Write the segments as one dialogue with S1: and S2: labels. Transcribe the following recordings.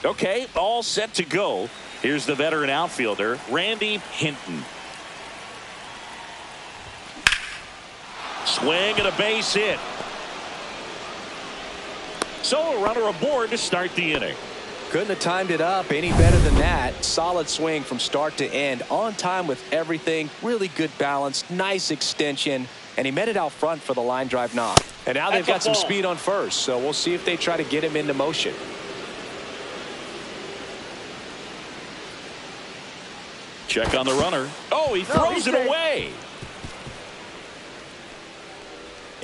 S1: Okay, all set to go. Here's the veteran outfielder, Randy Hinton. Swing and a base hit. So a runner aboard to start the inning.
S2: Couldn't have timed it up any better than that. Solid swing from start to end. On time with everything. Really good balance. Nice extension. And he met it out front for the line drive knock. And now they've got some speed on first. So we'll see if they try to get him into motion.
S1: Check on the runner. Oh, he throws it away.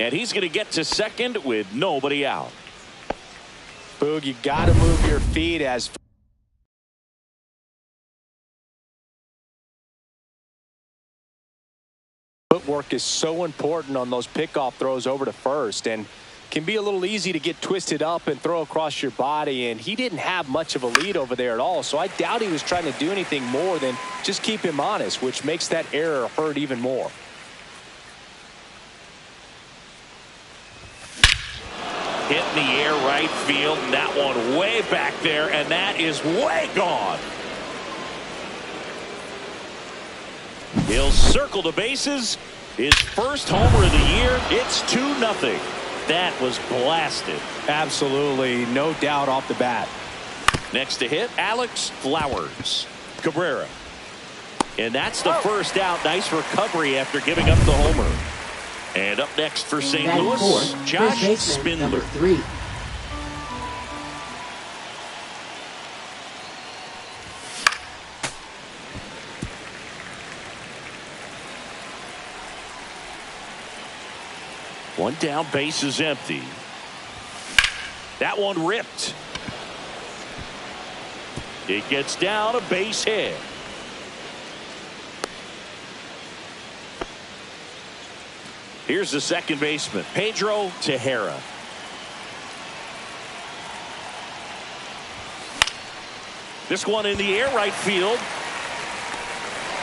S1: And he's going to get to second with nobody out.
S2: Boog, you got to move your feet as footwork is so important on those pickoff throws over to first, and can be a little easy to get twisted up and throw across your body, and he didn't have much of a lead over there at all, so I doubt he was trying to do anything more than just keep him honest, which makes that error hurt even more.
S1: Hit in the air right field, and that one way back there, and that is way gone. He'll circle the bases. His first homer of the year. It's 2-0. That was blasted.
S2: Absolutely, no doubt off the bat.
S1: Next to hit, Alex Flowers. Cabrera. And that's the first out. Nice recovery after giving up the homer. And up next for St. Louis, Josh Spindler.
S3: #3.
S1: One down, base is empty. That one ripped. It gets down, a base hit. Here's the second baseman, Pedro Tejera. This one in the air right field.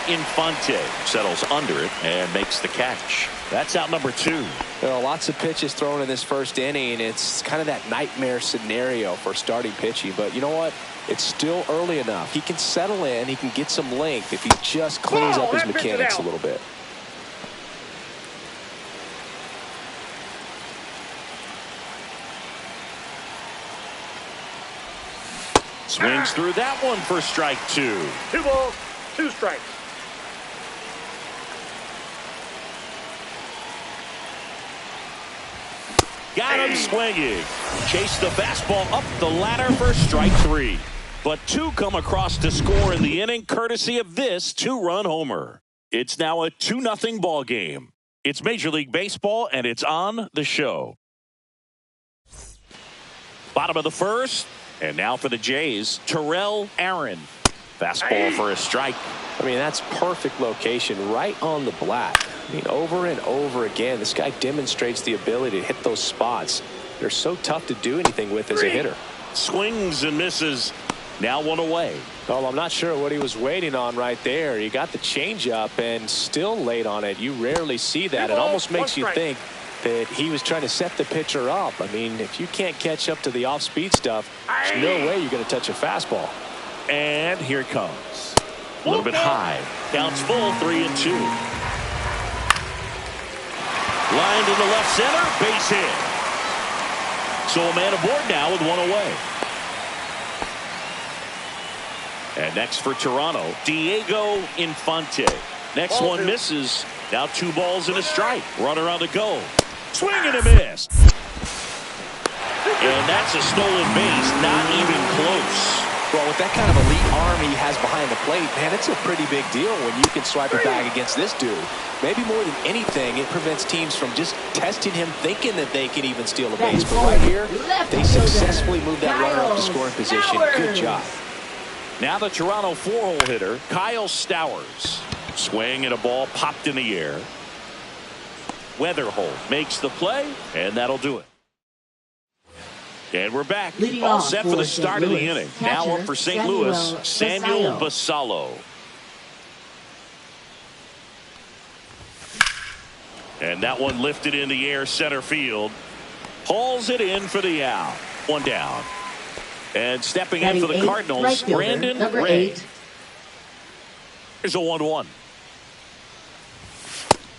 S1: Infante settles under it and makes the catch. That's out number 2.
S2: Well, lots of pitches thrown in this first inning. It's kind of that nightmare scenario for starting pitching. But you know what? It's still early enough. He can settle in. He can get some length if he just cleans up his mechanics a little bit.
S1: Swings through that one for strike 2.
S4: 2 balls, 2 strikes.
S1: Got him swinging. Chased the fastball up the ladder for strike 3. But 2 come across to score in the inning, courtesy of this 2-run homer. It's now a 2-0 ball game. It's Major League Baseball, and it's on the show. Bottom of the first, and now for the Jays, Terrell Aaron. Fastball for a strike.
S2: I mean, that's perfect location right on the black. I mean, over and over again, this guy demonstrates the ability to hit those spots. They're so tough to do anything with as a hitter.
S1: Swings and misses. Now one away.
S2: Well, I'm not sure what he was waiting on right there. He got the changeup and still late on it. You rarely see that. It almost makes you think that he was trying to set the pitcher up. I mean, if you can't catch up to the off-speed stuff, there's no way you're going to touch a fastball.
S1: And here it comes. A little bit high. Counts full, 3-2. Line to the left center, base hit. So a man aboard now with one away. And next for Toronto, Diego Infante. Next one misses. Now 2 balls and a strike. Runner on the go. Swing and a miss. And that's a stolen base. Not even close.
S2: Well, with that kind of elite arm he has behind the plate, man, it's a pretty big deal when you can swipe it back against this dude. Maybe more than anything, it prevents teams from just testing him, thinking that they can even steal a base. But right here, they successfully moved that runner up to scoring position. Good job.
S1: Now the Toronto 4-hole hitter, Kyle Stowers. Swing and a ball popped in the air. Weatherholt makes the play, and that'll do it. And we're back. All set for the start of the inning. Now up for St. Louis, Samuel Basallo. And that one lifted in the air center field. Hauls it in for the out. One down. And stepping in for the Cardinals, Brandon Ray. Here's a 1-1.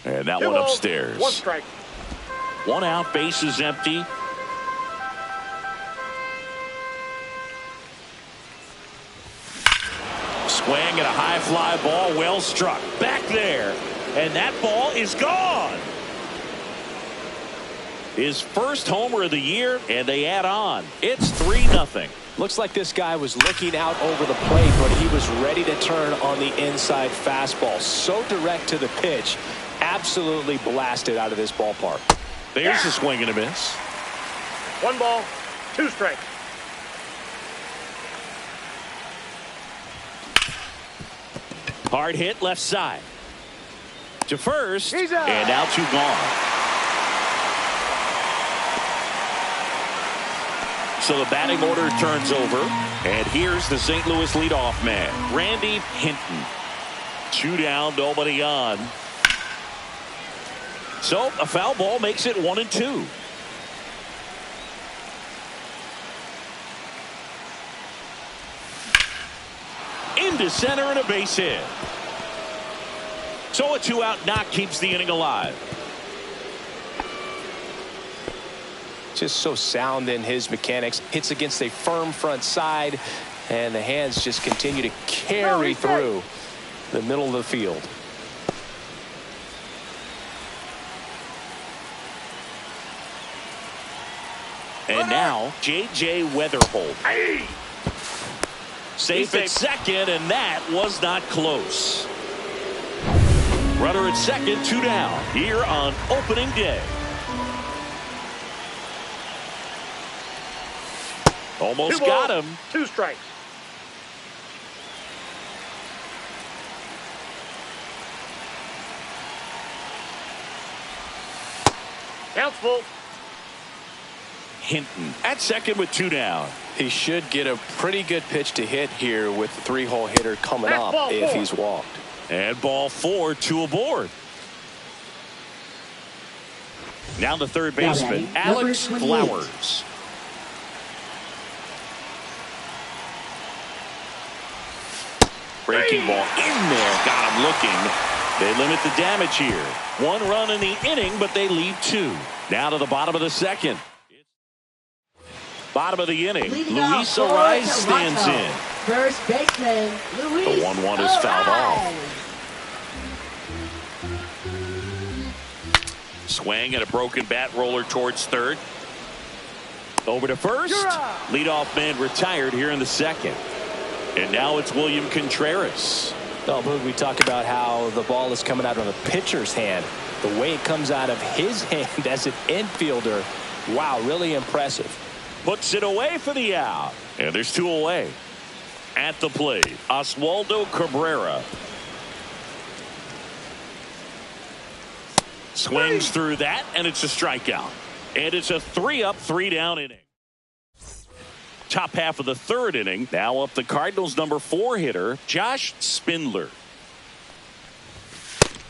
S1: And that one upstairs.
S4: One strike.
S1: One out, base is empty. Swing at a high fly ball, well struck. Back there. And that ball is gone. His first homer of the year, and they add on. It's 3-0.
S2: Looks like this guy was looking out over the plate, but he was ready to turn on the inside fastball. So direct to the pitch. Absolutely blasted out of this ballpark.
S1: There's a swing and a miss.
S4: 1 ball, 2 strikes.
S1: Hard hit left side. To first,
S4: He's out.
S1: And now 2 gone. So the batting order turns over. And here's the St. Louis leadoff man, Randy Hinton. 2 down, nobody on. So a foul ball makes it 1-2. Into center and a base hit. So a 2-out knock keeps the inning alive.
S2: Just so sound in his mechanics. Hits against a firm front side, and the hands just continue to carry through the middle of the field.
S1: And now J.J. Weatherholt. Safe at second, and that was not close. Runner at second, 2 down here on opening day. Almost got him.
S4: 2 strikes. Count's full.
S1: Hinton at second with 2 down.
S2: He should get a pretty good pitch to hit here with the 3-hole hitter coming
S4: That's
S2: up
S4: ball
S2: if
S4: 4.
S2: he's walked.
S1: And ball 4, 2 aboard. Now the third baseman, Alex Flowers. Breaking ball in there. Got him looking. They limit the damage here. 1 run in the inning, but they leave 2. Now to the bottom of the second. Bottom of the inning. Luis Arraez stands in.
S3: First baseman, Luis.
S1: The 1-1 is fouled off. Swing and a broken bat roller towards third. Over to first. Leadoff man retired here in the second. And now it's William Contreras.
S2: Oh, but we talk about how the ball is coming out of a pitcher's hand. The way it comes out of his hand as an infielder. Wow, really impressive.
S1: Puts it away for the out. And there's 2 away. At the plate, Oswaldo Cabrera. Swings through that, and it's a strikeout. And it's a 3-up, 3-down inning. Top half of the third inning. Now up the Cardinals' number 4 hitter, Josh Spindler.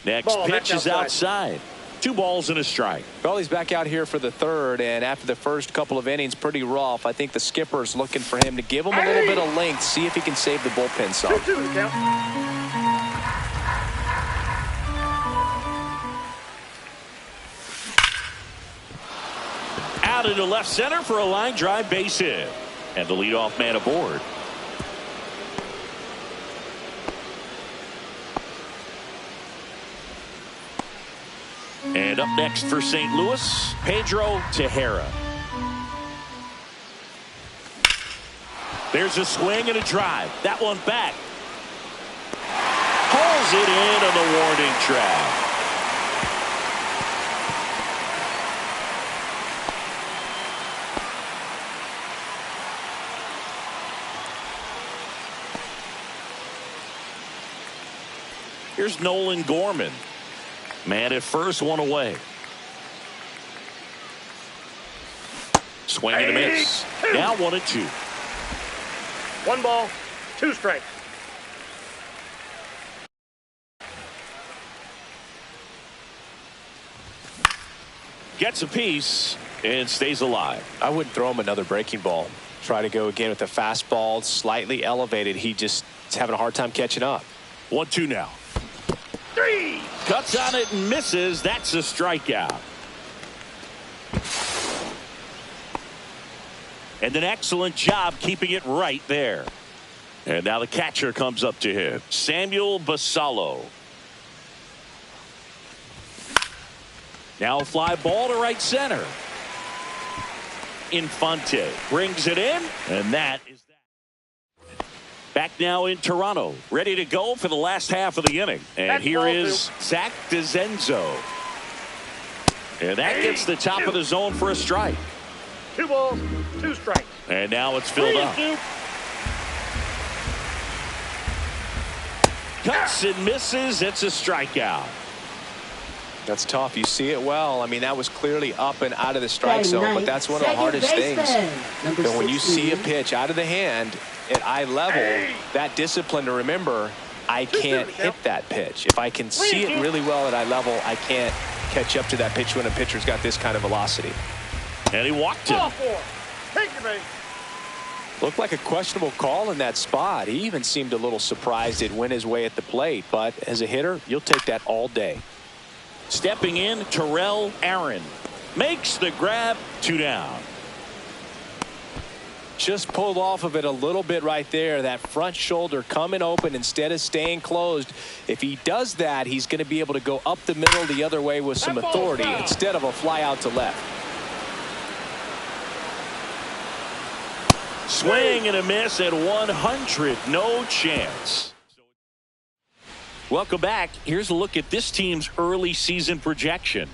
S1: Next pitch is outside. 2 balls and a strike.
S2: Well, he's back out here for the third, and after the first couple of innings, pretty rough. I think the skipper's looking for him to give him a little bit of length, see if he can save the bullpen some.
S4: 2-2 count.
S1: Out into left center for a line drive base hit. And the leadoff man aboard. And up next for St. Louis, Pedro Tejera. There's a swing and a drive. That one back. Pulls it in on the warning track. Here's Nolan Gorman. Man at first, 1 away. Swing and a miss. Now 1-2.
S4: 1 ball, 2 strikes.
S1: Gets a piece and stays alive.
S2: I wouldn't throw him another breaking ball. Try to go again with the fastball slightly elevated. He just is having a hard time catching up.
S1: 1-2 now. 3. Cuts on it and misses. That's a strikeout. And an excellent job keeping it right there. And now the catcher comes up to him. Samuel Basallo. Now a fly ball to right center. Infante brings it in, and that is that. Back now in Toronto, ready to go for the last half of the inning. And
S4: That's
S1: here
S4: ball
S1: is Zach DeZenzo. And that gets the top of the zone for a strike.
S4: 2 balls, 2 strikes.
S1: And now it's filled up.
S4: 3-2.
S1: Cuts and misses. It's a strikeout.
S2: That's tough. You see it well. I mean, that was clearly up and out of the strike zone, but that's one of the hardest things. And when you see a pitch out of the hand at eye level, that discipline to remember, I can't hit that pitch. If I can see it really well at eye level, I can't catch up to that pitch when a pitcher's got this kind of velocity.
S1: And he walked him.
S4: Ball 4. Take your base.
S2: Looked like a questionable call in that spot. He even seemed a little surprised it went his way at the plate, but as a hitter, you'll take that all day.
S1: Stepping in, Terrell Aaron makes the grab. 2 down.
S2: Just pulled off of it a little bit right there. That front shoulder coming open instead of staying closed. If he does that, he's going to be able to go up the middle the other way with some authority instead of a fly out to left.
S1: Swing and a miss at 100. No chance. Welcome back. Here's a look at this team's early season projection.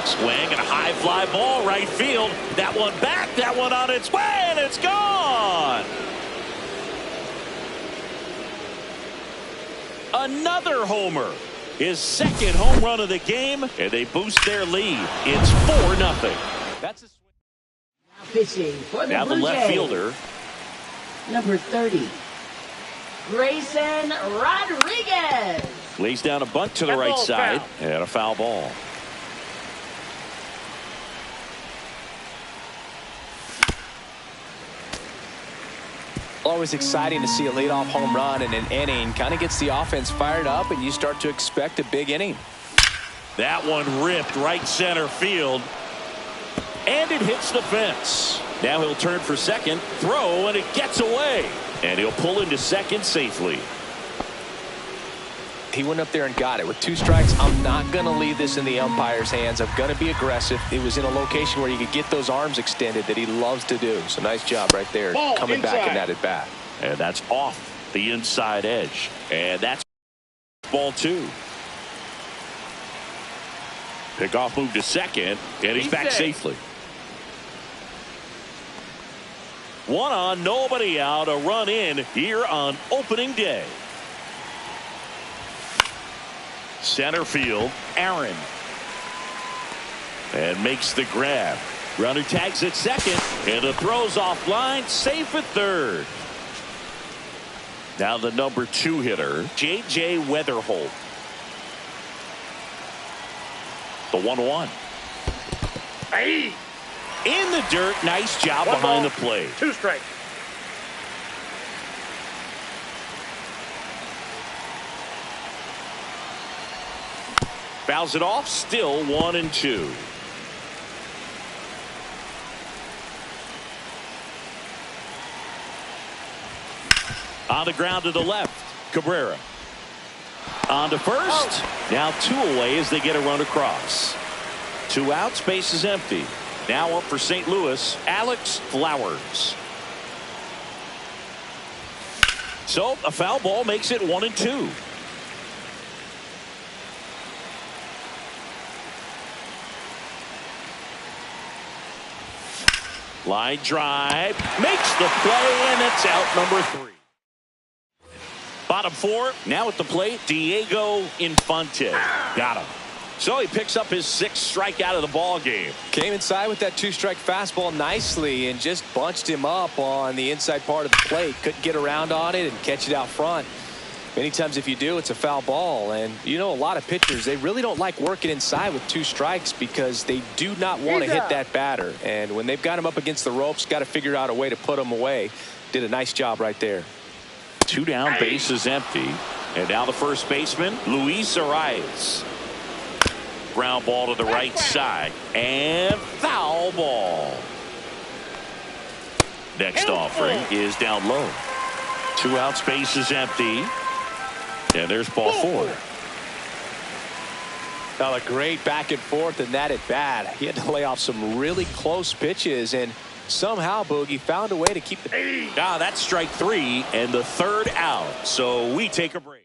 S1: Swing and a high fly ball right field. That one back, that one on its way, and it's gone. Another homer. His second home run of the game, and they boost their lead. It's 4-0.
S2: That's a
S3: Now pitching for the
S1: now the
S3: Blue
S1: left
S3: Jays.
S1: fielder.
S3: Number 30, Grayson Rodriguez.
S1: Lays down a bunt to the
S4: That
S1: right
S4: ball's
S1: side,
S4: foul.
S1: and a foul ball.
S2: always exciting to see a leadoff home run in an inning. Kind of gets the offense fired up, and you start to expect a big inning.
S1: That one ripped right center field, and it hits the fence. Now he'll turn for second, throw, and it gets away, and he'll pull into second safely.
S2: He went up there and got it with 2 strikes. I'm not going to leave this in the umpire's hands. I'm going to be aggressive. It was in a location where you could get those arms extended that he loves to do. So nice job right there,
S4: Ball
S2: coming
S4: inside.
S2: back in that at bat.
S1: And that's off the inside edge, and that's ball 2. Pickoff move to second, and he's back safely. 1 on, nobody out, a run in here on opening day. Center field, Aaron. And makes the grab. Runner tags at second, and the throw's offline, safe at third. Now the number 2 hitter, J.J. Weatherholt. The 1-1.
S4: Hey!
S1: In the dirt, nice job
S4: One
S1: behind
S4: ball,
S1: the plate.
S4: 2 strikes.
S1: Fouls it off, still 1-2. On the ground to the left, Cabrera. On to first. Now 2 away as they get a run across. 2 out, space is empty. Now up for St. Louis, Alex Flowers. So a foul ball makes it 1-2. Line drive, makes the play, and it's out number 3. Bottom 4, now at the plate, Diego Infante. Got him. So he picks up his 6th strikeout of the ball game.
S2: Came inside with that 2-strike fastball nicely and just bunched him up on the inside part of the plate. Couldn't get around on it and catch it out front. Many times if you do, it's a foul ball. And you know, a lot of pitchers, they really don't like working inside with 2 strikes because they do not want to hit that batter. And when they've got him up against the ropes, got to figure out a way to put him away. Did a nice job right there.
S1: 2 down, bases empty. And now the first baseman, Luis Arias. Ground ball to the right side. And foul ball. Next offering is down low. 2 outs, bases empty. And there's ball 4.
S2: Now a great back and forth in that at bat. He had to lay off some really close pitches, and somehow Boogie found a way to keep the.
S1: Now that's strike 3 and the 3rd out. So we take a break.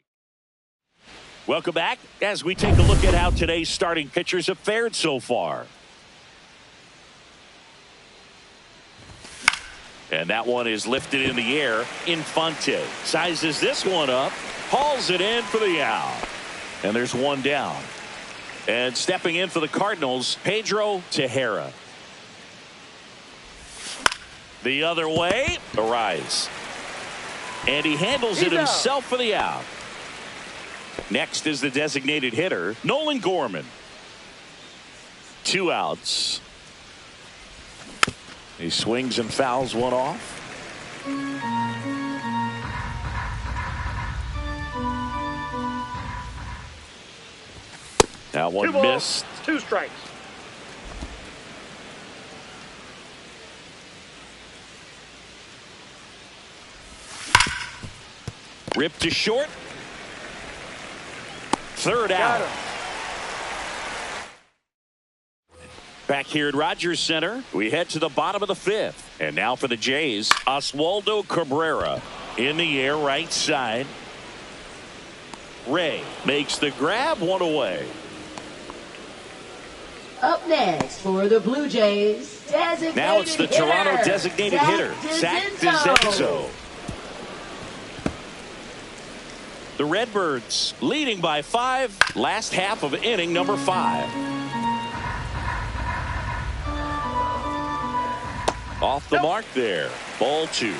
S1: Welcome back as we take a look at how today's starting pitchers have fared so far. And that one is lifted in the air. Infante sizes this one up, hauls it in for the out. And there's 1 down. And stepping in for the Cardinals, Pedro Tejera. The other way, Arias. And he handles it himself for the out. Next is the designated hitter, Nolan Gorman. 2 outs. He swings and fouls one off. Now 1 missed.
S4: 2 strikes.
S1: Ripped to short. 3rd out. Back here at Rogers Center, we head to the bottom of the 5th. And now for the Jays, Oswaldo Cabrera in the air, right side. Ray makes the grab, 1 away.
S3: Up next for the Blue Jays, designated
S1: now it's the
S3: hitter,
S1: Toronto designated hitter, Zach DeZenzo. The Redbirds leading by 5, last half of inning number 5. Off the mark there. Ball 2.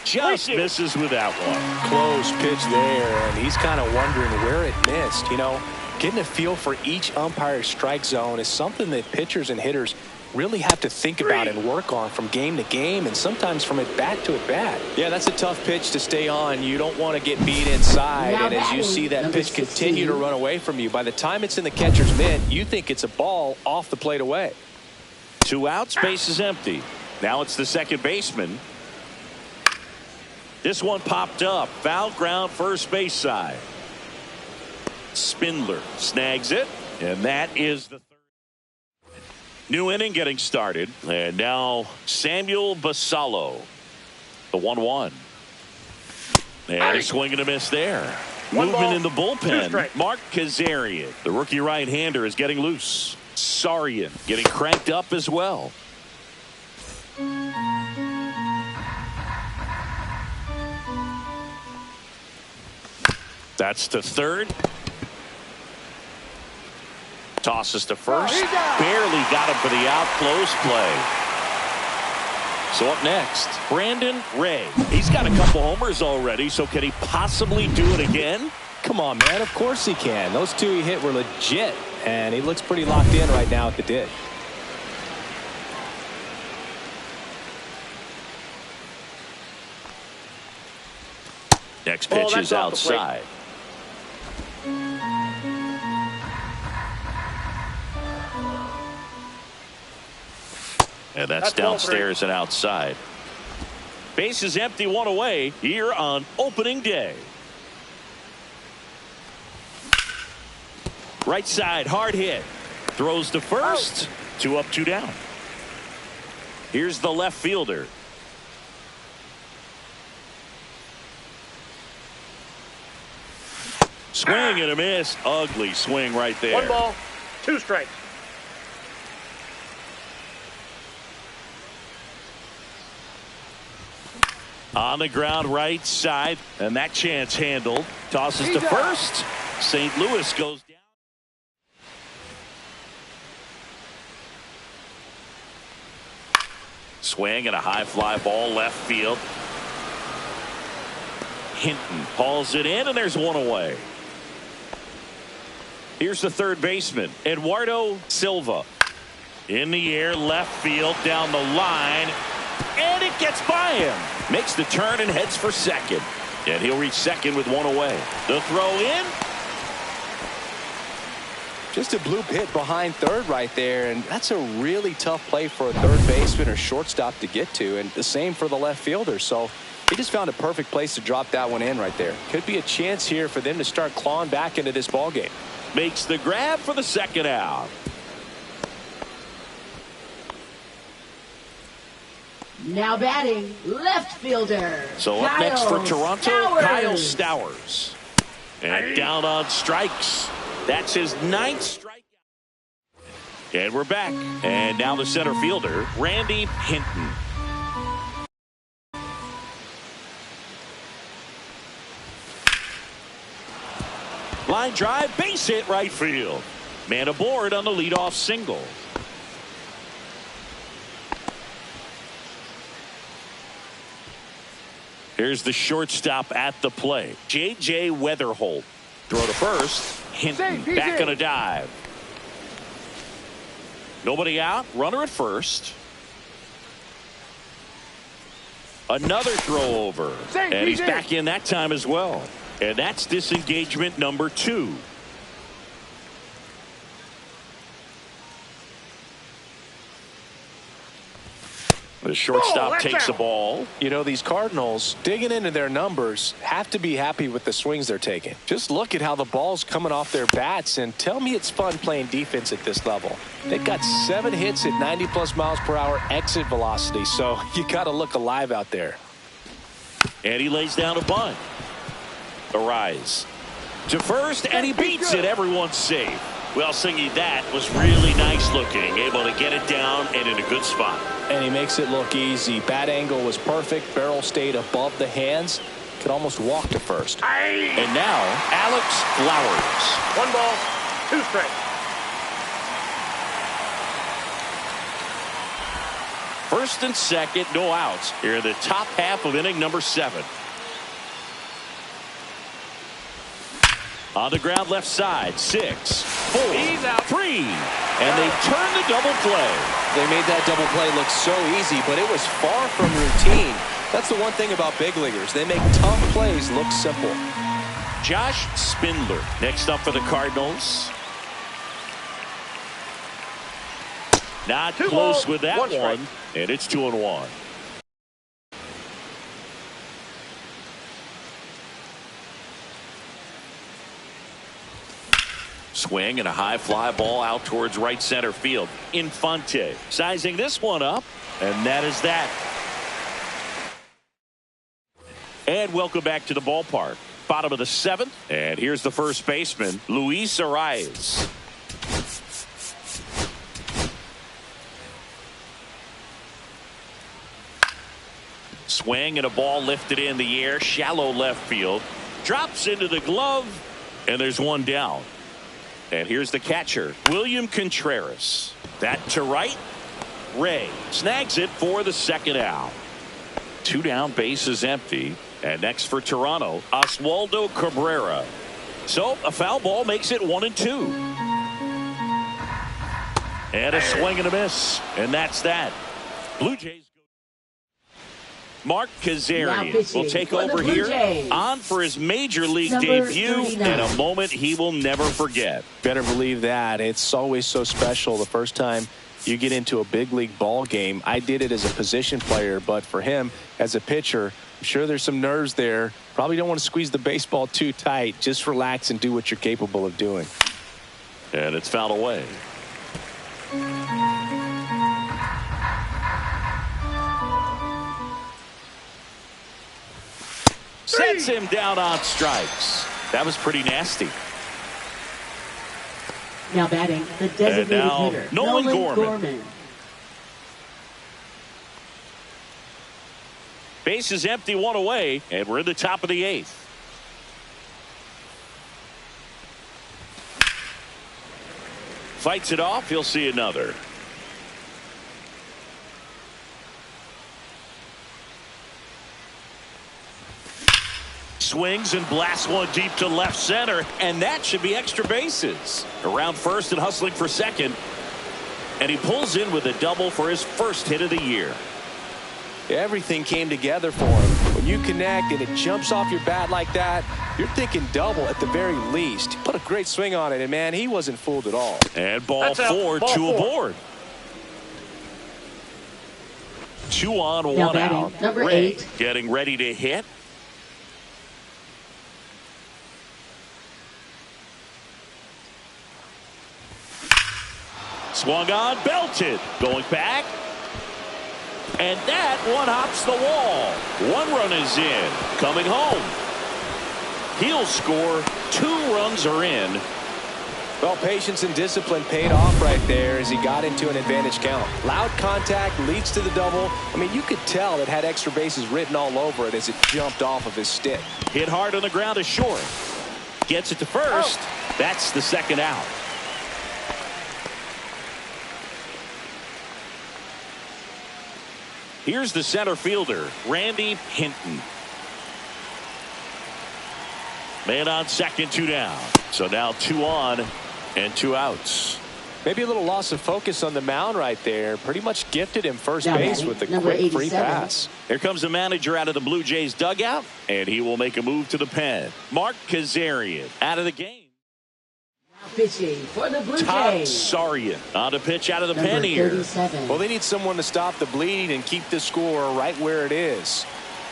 S1: Just misses with that one.
S2: Close pitch there, and he's kind of wondering where it missed. You know, getting a feel for each umpire's strike zone is something that pitchers and hitters really have to think about and work on from game to game, and sometimes from at bat to at bat. Yeah, that's a tough pitch to stay on. You don't want to get beat inside, and as you see that pitch continue to run away from you, by the time it's in the catcher's mitt, you think it's a ball off the plate away.
S1: 2 outs, bases empty. Now it's the second baseman. This one popped up. Foul ground, first base side. Spindler snags it, and that is the 3rd. New inning getting started, and now Samuel Basallo, the 1-1. And a swing and a miss there. Movement in the bullpen. Mark Kazarian, the rookie right-hander, is getting loose. Sarian getting cranked up as well. That's to 3rd. Tosses to 1st. Barely got him for the out. Close play. So up next, Brandon Ray. He's got a couple homers already, so can he possibly do it again?
S2: Come on, man. Of course he can. Those 2 he hit were legit, and he looks pretty locked in right now at the dish.
S1: Next pitch is outside. And that's downstairs and outside. Base is empty, 1 away here on opening day. Right side, hard hit. Throws to first. 2 up, 2 down. Here's the left fielder. Swing and a miss. Ugly swing right there.
S4: 1 ball, 2 strikes.
S1: On the ground, right side, and that chance handled. Tosses to first. St. Louis goes down. Swing and a high fly ball left field. Hinton hauls it in, and there's one away. Here's the third baseman, Eduardo Silva. In the air, left field, down the line, and it gets by him. Makes the turn and heads for second. And he'll reach second with one away. The throw in.
S2: Just a bloop hit behind third right there, and that's a really tough play for a third baseman or shortstop to get to, and the same for the left fielder. So he just found a perfect place to drop that one in right there. Could be a chance here for them to start clawing back into this ball game.
S1: Makes the grab for the second out.
S3: Now batting, left fielder.
S1: So up next for Toronto, Kyle Stowers. And down on strikes. That's his 9th strikeout. And we're back. And now the center fielder, Randy Hinton. Line drive, base hit right field. Man aboard on the leadoff single. Here's the shortstop at the plate, J.J. Weatherholt. Throw to first. Hinton back on a dive. Nobody out. Runner at first. Another throw over. And he's back in that time as well. And that's disengagement number 2. The shortstop takes the ball.
S2: You know, these Cardinals, digging into their numbers, have to be happy with the swings they're taking. Just look at how the ball's coming off their bats, and tell me it's fun playing defense at this level. They've got 7 hits at 90+ miles per hour exit velocity, so you got to look alive out there.
S1: And he lays down a bunt. A rise to first, and he beats it. Everyone's safe. Well, Singy, that was really nice looking. Able to get it down and in a good spot.
S2: And he makes it look easy. Bat angle was perfect. Barrel stayed above the hands. Could almost walk to first.
S1: And now, Alex Flowers.
S4: 1 ball, 2 strikes.
S1: First and second, no outs. Here in the top half of inning number 7. On the ground left side, 6, 4, 3, and they turn the double play.
S2: They made that double play look so easy, but it was far from routine. That's the one thing about big leaguers. They make tough plays look simple.
S1: Josh Spindler next up for the Cardinals. Not close with that one, and it's 2-1. Swing and a high fly ball out towards right center field. Infante sizing this one up, and that is that. And welcome back to the ballpark. Bottom of the 7th, and here's the first baseman, Luis Arias. Swing and a ball lifted in the air, shallow left field. Drops into the glove, and there's one down. And here's the catcher, William Contreras. That to right. Ray snags it for the second out. 2 down, bases empty. And next for Toronto, Oswaldo Cabrera. So a foul ball makes it 1-2. And a swing and a miss. And that's that. Blue Jays. Mark Kazarian will take over here, on for his major league debut, and a moment he will never forget.
S2: Better believe that. It's always so special the first time you get into a big league ball game. I did it as a position player, but for him as a pitcher, I'm sure there's some nerves there. Probably don't want to squeeze the baseball too tight. Just relax and do what you're capable of doing.
S1: And it's fouled away. Sets him down on strikes. That was pretty nasty.
S3: Now batting, the designated hitter,
S1: Nolan Gorman. Base is empty, 1 away, and we're in the top of the 8th. Fights it off. He'll see another. swings and blasts one deep to left center, and that should be extra bases. Around first and hustling for second, and he pulls in with a double for his first hit of the year.
S2: Everything came together for him. When you connect and it jumps off your bat like that, you're thinking double at the very least. He put a great swing on it, and man, he wasn't fooled at all.
S1: And ball four, two aboard. 2 on, 1 out.
S3: Number
S1: Ray
S3: 8.
S1: getting ready to hit. Swung on, belted. Going back. And that one hops the wall. 1 run is in. Coming home. He'll score. 2 runs are in.
S2: Well, patience and discipline paid off right there as he got into an advantage count. Loud contact leads to the double. I mean, you could tell it had extra bases written all over it as it jumped off of his stick.
S1: Hit hard on the ground is short. Gets it to first. That's the second out. Here's the center fielder, Randy Hinton. Man on second, 2 down. So now 2 on and 2 outs.
S2: Maybe a little loss of focus on the mound right there. Pretty much gifted him first base with a quick free pass.
S1: Here comes the manager out of the Blue Jays dugout, and he will make a move to the pen. Mark Kazarian out of the game.
S3: Pitching for the Blue
S1: Todd
S3: Jays.
S1: Sarian on a pitch out of the
S3: Number
S1: pen here.
S3: 37.
S2: Well, they need someone to stop the bleed and keep the score right where it is.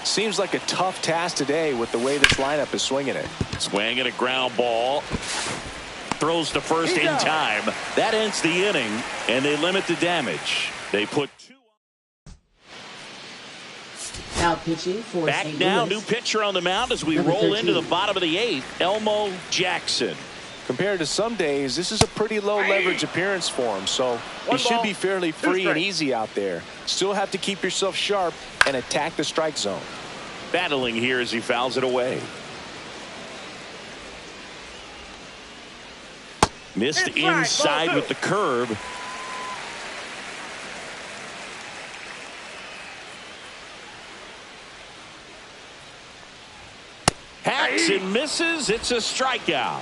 S2: Seems like a tough task today with the way this lineup is swinging it.
S1: Swinging a ground ball. Throws to first in time. That ends the inning, and they limit the damage. They put 2 on.
S3: Now pitching for
S1: Back
S3: St.
S1: now,
S3: Louis.
S1: new pitcher on the mound as we
S3: Number
S1: roll
S3: 13.
S1: into the bottom of the 8th. Elmo Jackson.
S2: Compared to some days, this is a pretty low leverage appearance for him, so he should be fairly free and easy out there. Still have to keep yourself sharp and attack the strike zone.
S1: Battling here as he fouls it away. Missed inside with the curve. Hacks and misses. It's a strikeout.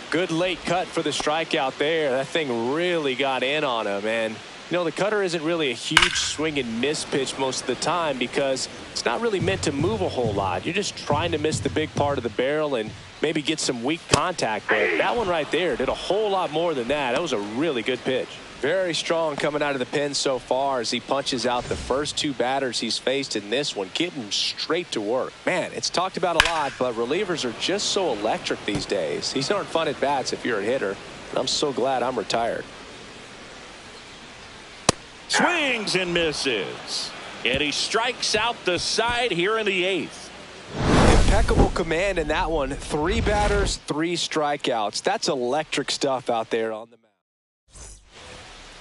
S2: Good late cut for the strikeout there. That thing really got in on him. And, you know, the cutter isn't really a huge swing and miss pitch most of the time because it's not really meant to move a whole lot. You're just trying to miss the big part of the barrel and maybe get some weak contact. But that one right there did a whole lot more than that. That was a really good pitch. Very strong coming out of the pen so far as he punches out the first 2 batters he's faced in this one, getting straight to work. Man, it's talked about a lot, but relievers are just so electric these days. These aren't fun at bats if you're a hitter. And I'm so glad I'm retired.
S1: Swings and misses. And he strikes out the side here in the 8th.
S2: Impeccable command in that one. 3 batters, 3 strikeouts. That's electric stuff out there on the mound.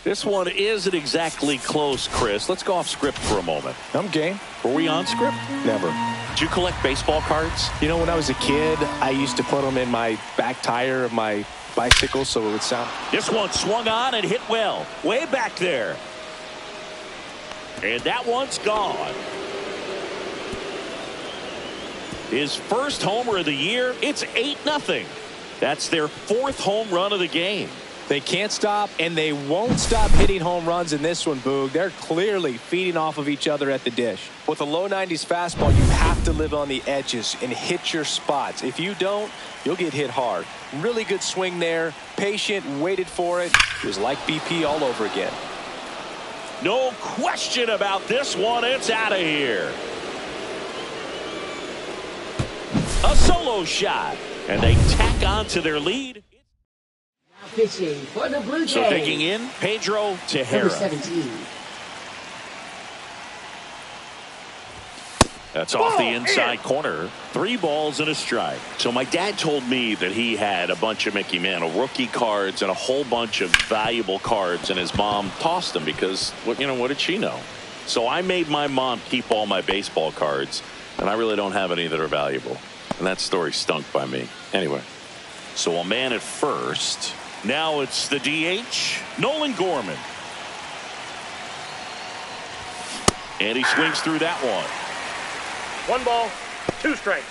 S1: This one isn't exactly close, Chris. Let's go off script for a moment.
S2: I'm game.
S1: Were we on script?
S2: Never.
S1: Did you collect baseball cards?
S2: You know, when I was a kid, I used to put them in my back tire of my bicycle so it would sound.
S1: This one swung on and hit well. Way back there. And that one's gone. His first homer of the year. It's 8-0. That's their 4th home run of the game.
S2: They can't stop, and they won't stop hitting home runs in this one, Boog. They're clearly feeding off of each other at the dish. With a low 90s fastball, you have to live on the edges and hit your spots. If you don't, you'll get hit hard. Really good swing there. Patient, waited for it. It was like BP all over again.
S1: No question about this one. It's out of here. A solo shot. And they tack on to their lead.
S3: Pitching for the Blue Jays.
S1: So digging in, Pedro Tejera.
S3: Number 17.
S1: That's off the inside corner. 3 balls and a strike. So my dad told me that he had a bunch of Mickey Mantle rookie cards and a whole bunch of valuable cards, and his mom tossed them because, what did she know? So I made my mom keep all my baseball cards, and I really don't have any that are valuable. And that story stunk by me. Anyway, so a man at first. Now it's the DH, Nolan Gorman. And he swings through that one.
S4: 1 ball, 2 strikes.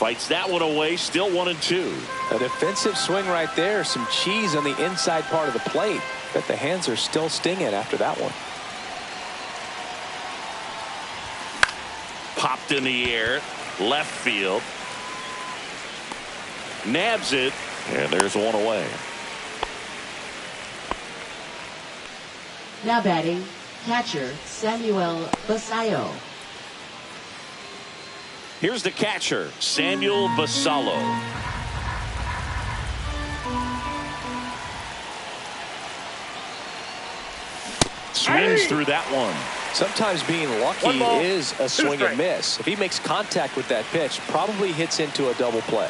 S1: Fights that one away, still 1-2.
S2: A defensive swing right there. Some cheese on the inside part of the plate. Bet the hands are still stinging after that one.
S1: Popped in the air, left field. Nabs it, and there's one away.
S3: Now batting, catcher Samuel Basallo.
S1: Here's the catcher, Samuel Basallo. Swings through that one.
S2: Sometimes being lucky is a swing and miss. If he makes contact with that pitch, probably hits into a double play.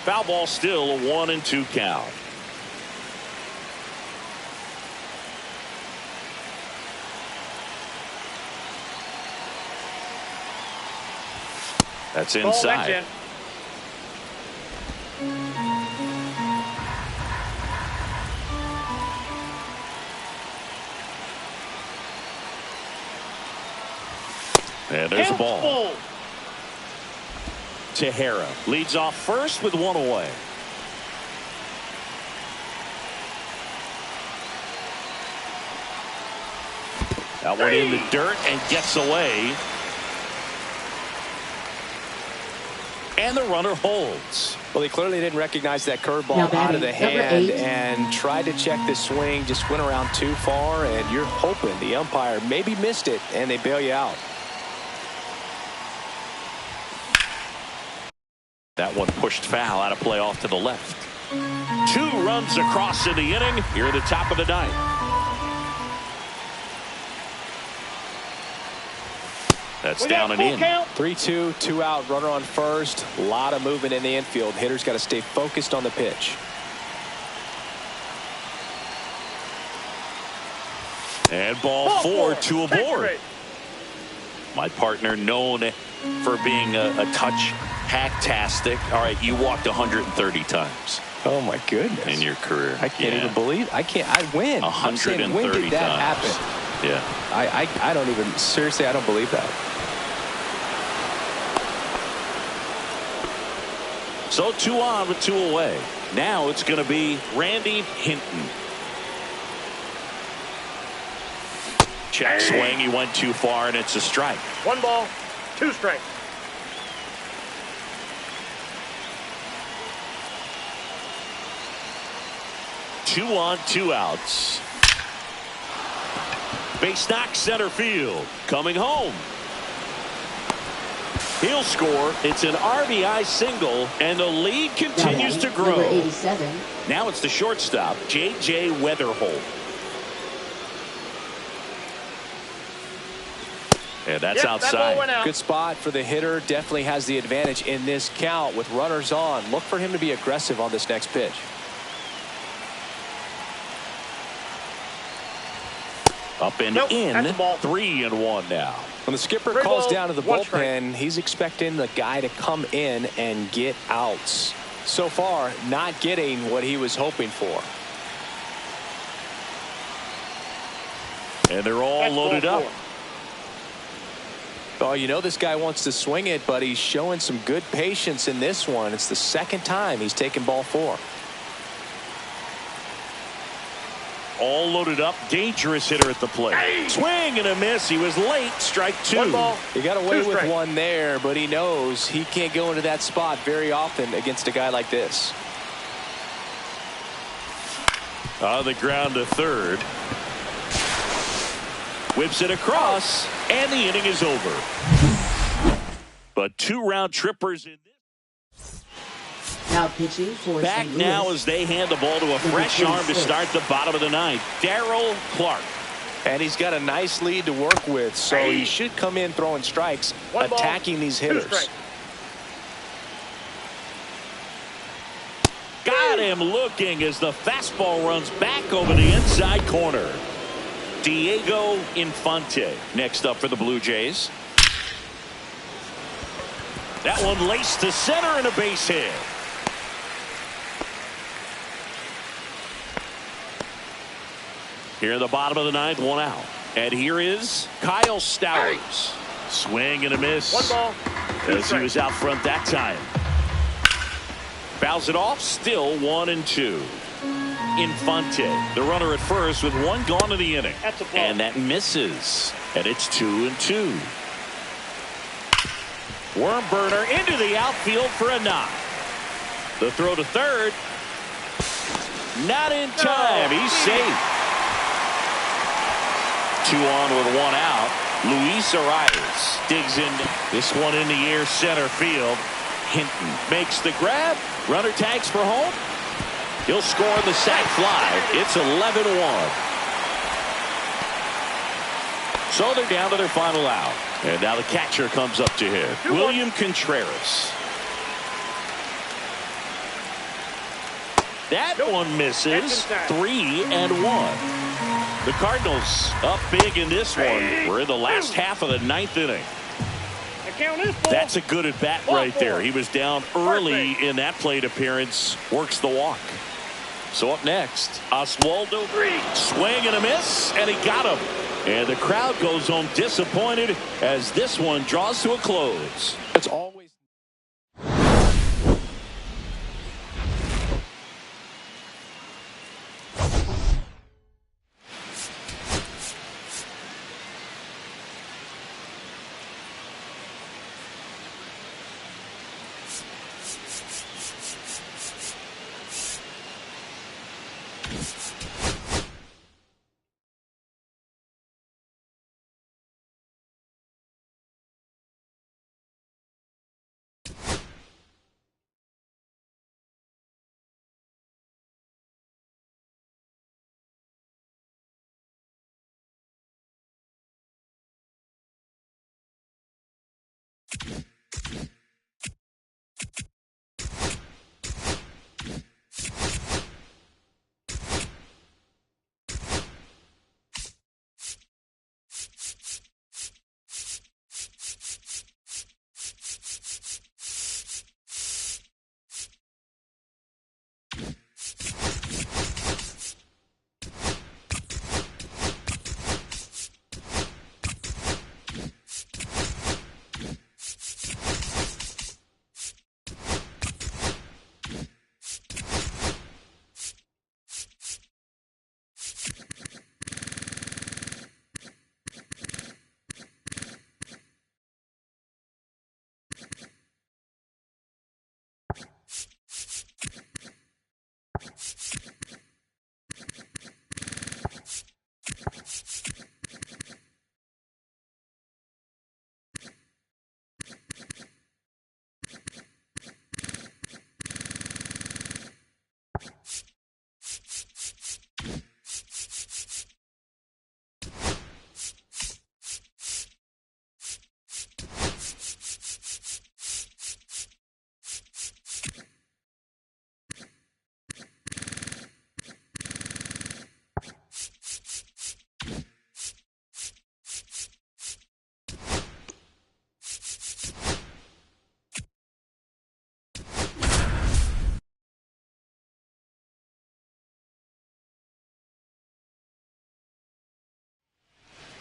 S1: Foul ball, still a 1-2 count. That's inside. And there's a ball. Tejera leads off first with one away. That one in the dirt and gets away. And the runner holds.
S2: Well, he clearly didn't recognize that curveball out of the hand and tried to check the swing. Just went around too far, and you're hoping the umpire maybe missed it, and they bail you out.
S1: That one pushed foul, out of play off to the left. 2 runs across in the inning here at the top of the ninth. That's down and in.
S2: 3-2, 2 out, runner on first. A lot of movement in the infield. Hitter's got to stay focused on the pitch.
S1: And ball 4, 2 aboard. My partner, known for being a touch hacktastic. All right, you walked 130 times.
S2: Oh my goodness!
S1: In your career,
S2: I can't even believe. I win.
S1: 130
S2: when did that
S1: times.
S2: happen?
S1: Yeah.
S2: I don't even, seriously, I don't believe that.
S1: So 2 on with 2 away. Now it's going to be Randy Hinton. Check swing. He went too far, and it's a strike.
S4: 1 ball, 2 strikes.
S1: Two on, 2 outs. Base knock, center field. Coming home. He'll score. It's an RBI single, and the lead continues to grow.
S3: Number 87.
S1: Now it's the shortstop, J.J. Weatherholt. And that's outside.
S4: That
S2: Good spot for the hitter. Definitely has the advantage in this count with runners on. Look for him to be aggressive on this next pitch.
S1: Up and in. 3-1 now.
S2: When the skipper calls down to the bullpen, he's expecting the guy to come in and get outs. So far, not getting what he was hoping for.
S1: And they're all loaded up.
S2: Oh, you know this guy wants to swing it, but he's showing some good patience in this one. It's the second time he's taken ball 4.
S1: All loaded up. Dangerous hitter at the plate. Swing and a miss. He was late. Strike 2.
S4: 1 ball.
S2: He got away with one there, but he knows he can't go into that spot very often against a guy like this.
S1: On the ground to third. Whips it across, and the inning is over. But 2 round trippers in this.
S3: Now pitching for
S1: back
S3: St.
S1: now
S3: Louis.
S1: as they hand the ball to a fresh arm to start the bottom of the ninth. Darryl Clark.
S2: And he's got a nice lead to work with, so he should come in throwing strikes, attacking these hitters.
S1: Got him looking as the fastball runs back over the inside corner. Diego Infante next up for the Blue Jays. That one laced to center and a base hit. Here in the bottom of the ninth, 1 out. And here is Kyle Stowers. Swing and a miss.
S4: 1 ball, 2
S1: as he
S4: strikes.
S1: was out front that time. Fouls it off, still 1-2. Infante, the runner at first with 1 gone in the inning.
S4: That's a ball.
S1: And that misses. And it's 2-2. Worm burner into the outfield for a knock. The throw to third. Not in time. He's safe. 2 on with 1 out. Luis Arias digs in. This one in the air center field. Hinton makes the grab. Runner tags for home. He'll score the sac fly. It's 11-1. So they're down to their final out. And now the catcher comes up to hit. William Contreras. That one misses. 3-1. The Cardinals up big in this one. We're in the last half of the 9th inning.
S4: The count is ball.
S1: That's a good at bat right there. He was down early in that plate appearance. Works the walk. So up next, Oswaldo. Swing and a miss, and he got him. And the crowd goes home disappointed as this one draws to a close.
S2: It's always.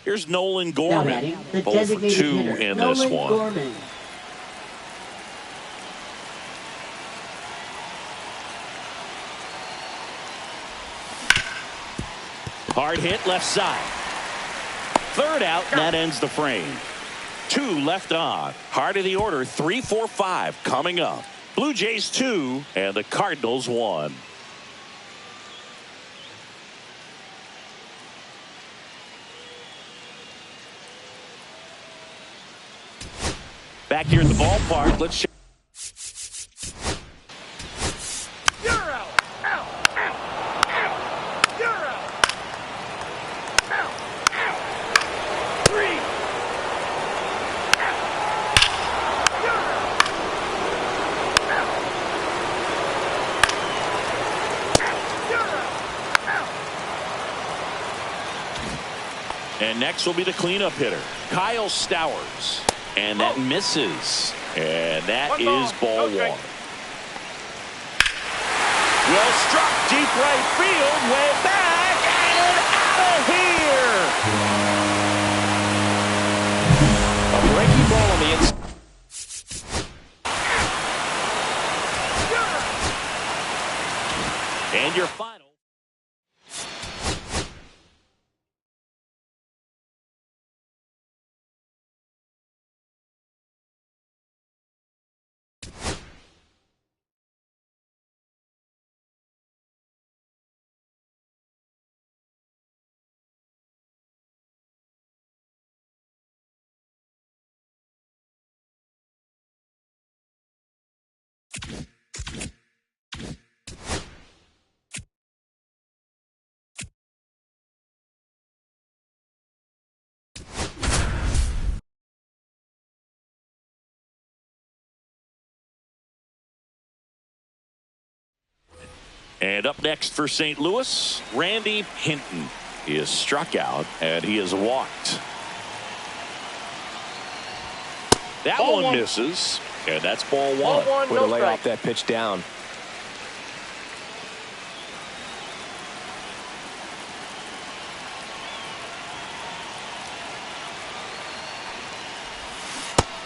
S1: Here's Nolan
S3: Now
S1: Gorman.
S3: batting, the
S1: 0 for
S3: designated
S1: 2
S3: hitter,
S1: in this
S3: Nolan
S1: one.
S3: Gorman.
S1: Hard hit left side. Third out, and that ends the frame. 2 left on. Heart of the order, 3, 4, 5 coming up. Blue Jays 2 and the Cardinals 1. Back here at the ballpark, let's check.
S4: You're out. Out. Out. Out. You're out. Out. Out. 3. Out. You're out. Out. Out. You're out. Out.
S1: And next will be the cleanup hitter, Kyle Stowers. And that misses. And that is ball 1. Well struck, deep right field, way back, and out of here.
S2: A breaking ball on the inside.
S1: And your final. And up next for St. Louis, Randy Hinton. He is struck out and he is walked. That one misses, and that's ball one.
S2: Way to lay off that pitch down.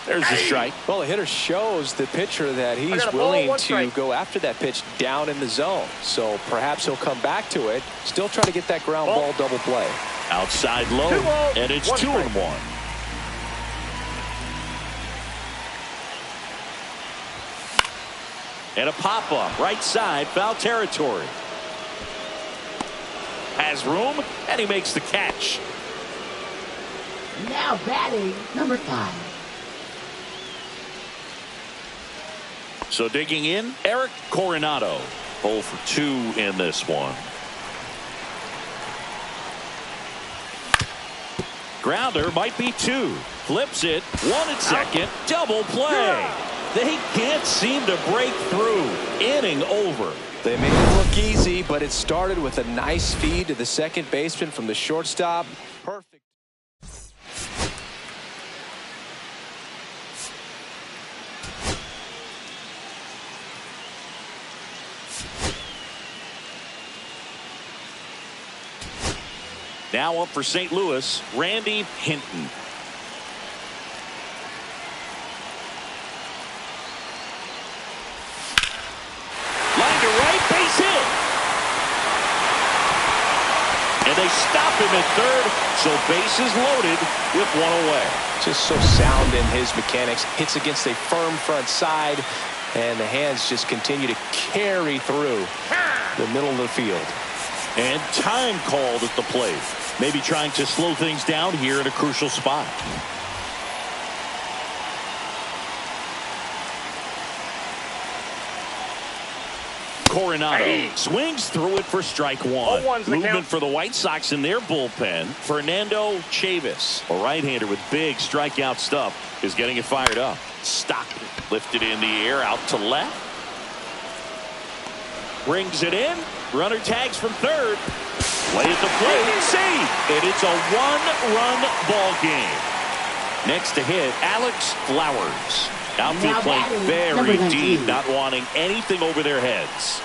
S1: There's the strike.
S2: Well, the hitter shows the pitcher that he's willing to go after that pitch down in the zone. So perhaps he'll come back to it. Still trying to get that ground ball double play.
S1: Outside low, and it's 2-1. And a pop-up, right side, foul territory. Has room, and he makes the catch.
S3: Now batting, number 5.
S1: So digging in, Eric Coronado. 0 for 2 in this one. Grounder might be 2. Flips it. 1 at second. Double play. They can't seem to break through. Inning over.
S2: They made it look easy, but it started with a nice feed to the second baseman from the shortstop. Perfect.
S1: Now up for St. Louis, Randy Hinton. Line to right, base hit. And they stop him at third, so bases loaded with 1 away.
S2: Just so sound in his mechanics. Hits against a firm front side, and the hands just continue to carry through the middle of the field.
S1: And time called at the plate. Maybe trying to slow things down here in a crucial spot. Coronado swings through it for strike 1. Movement for the White Sox in their bullpen. Fernando Chavis, a right-hander with big strikeout stuff, is getting it fired up. Stockton lifted in the air out to left. Brings it in. Runner tags from third. Play at the plate. Save. And it's a 1-run ball game. Next to hit, Alex Flowers. Outfield playing very deep, not wanting anything over their heads.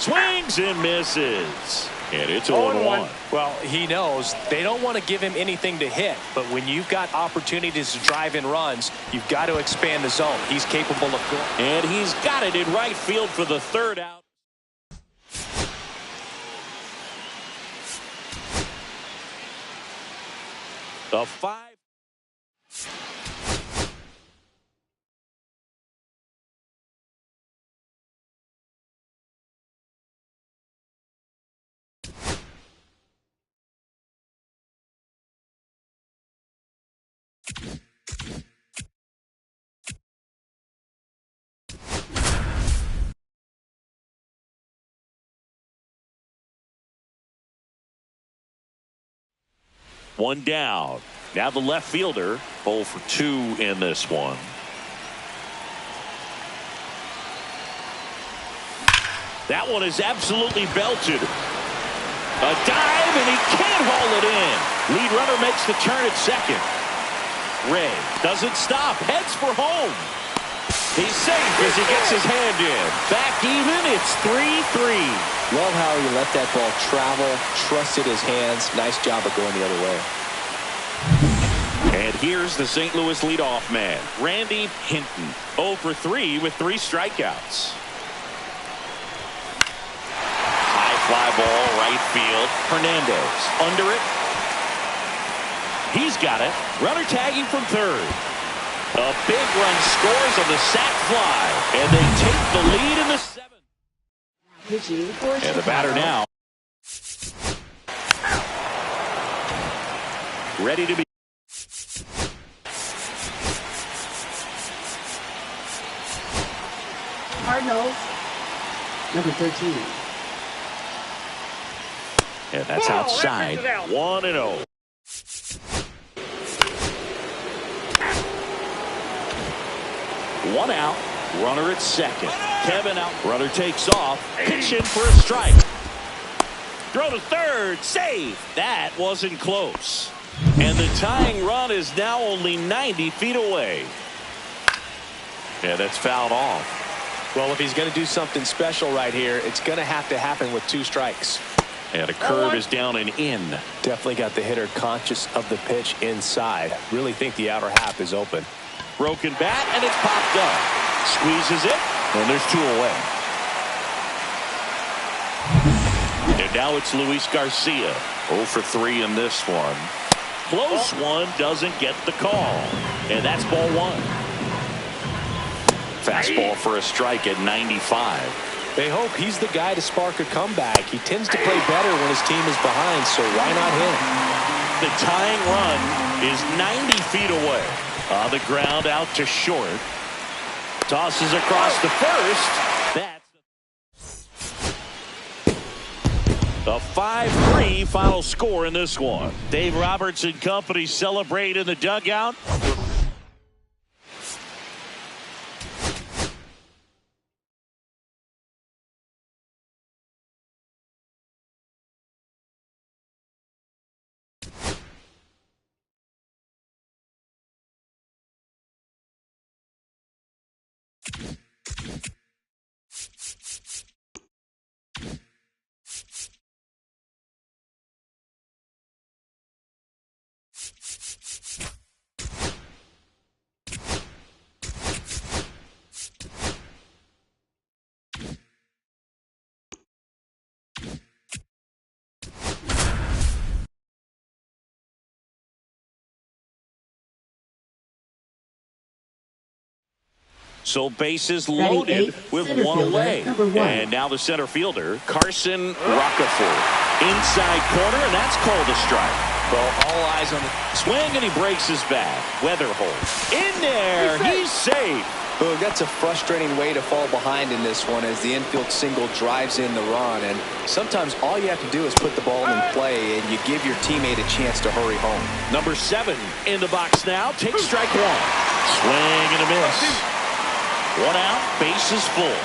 S1: Swings and misses. And it's 0-1.
S2: Well, he knows they don't want to give him anything to hit, but when you've got opportunities to drive in runs, you've got to expand the zone. He's capable of going.
S1: And he's got it in right field for the third out. The 5. One down. Now the left fielder, 0 for 2 in this one. That one is absolutely belted. A dive, and he can't haul it in. Lead runner makes the turn at second. Ray doesn't stop, heads for home. He's safe as he gets his hand in. Back even, it's 3-3.
S2: Love how he let that ball travel, trusted his hands. Nice job of going the other way.
S1: And here's the St. Louis leadoff man, Randy Hinton. 0 for 3 with 3 strikeouts. High fly ball, right field. Hernandez under it. He's got it. Runner tagging from third. A big run scores on the sac fly, and they take the lead in the 7th. And the batter now. Ready to be.
S3: Cardinals, number 13.
S1: And that's outside. 1-0. One out. Runner at second. Kevin out. Runner takes off. Pitch in for a strike. Throw to third. Save. That wasn't close. And the tying run is now only 90 feet away. Yeah, that's fouled off.
S2: Well, if he's going to do something special right here, it's going to happen with 2 strikes.
S1: And a curve is down and in.
S2: Definitely got the hitter conscious of the pitch inside. Really think the outer half is open.
S1: Broken bat, and it's popped up. Squeezes it, and there's 2 away. And now it's Luis Garcia. 0 for 3 in this one. Close one, doesn't get the call. And that's ball 1. Fastball for a strike at 95.
S2: They hope he's the guy to spark a comeback. He tends to play better when his team is behind, so why not him?
S1: The tying run is 90 feet away. On the ground out to short. Tosses across to first. That's a 5-3 final score in this one. Dave Roberts and company celebrate in the dugout. So bases loaded with 1 away. And now the center fielder, Carson Rockefeller. Inside corner, and that's called a strike. Well, all eyes on the swing, and he breaks his bat. Weatherholt in there. He's safe.
S2: Boog, that's a frustrating way to fall behind in this one as the infield single drives in the run. And sometimes all you have to do is put the ball in play, and you give your teammate a chance to hurry home.
S1: Number 7 in the box now. Takes strike 1. Swing and a miss. 1 out, bases full.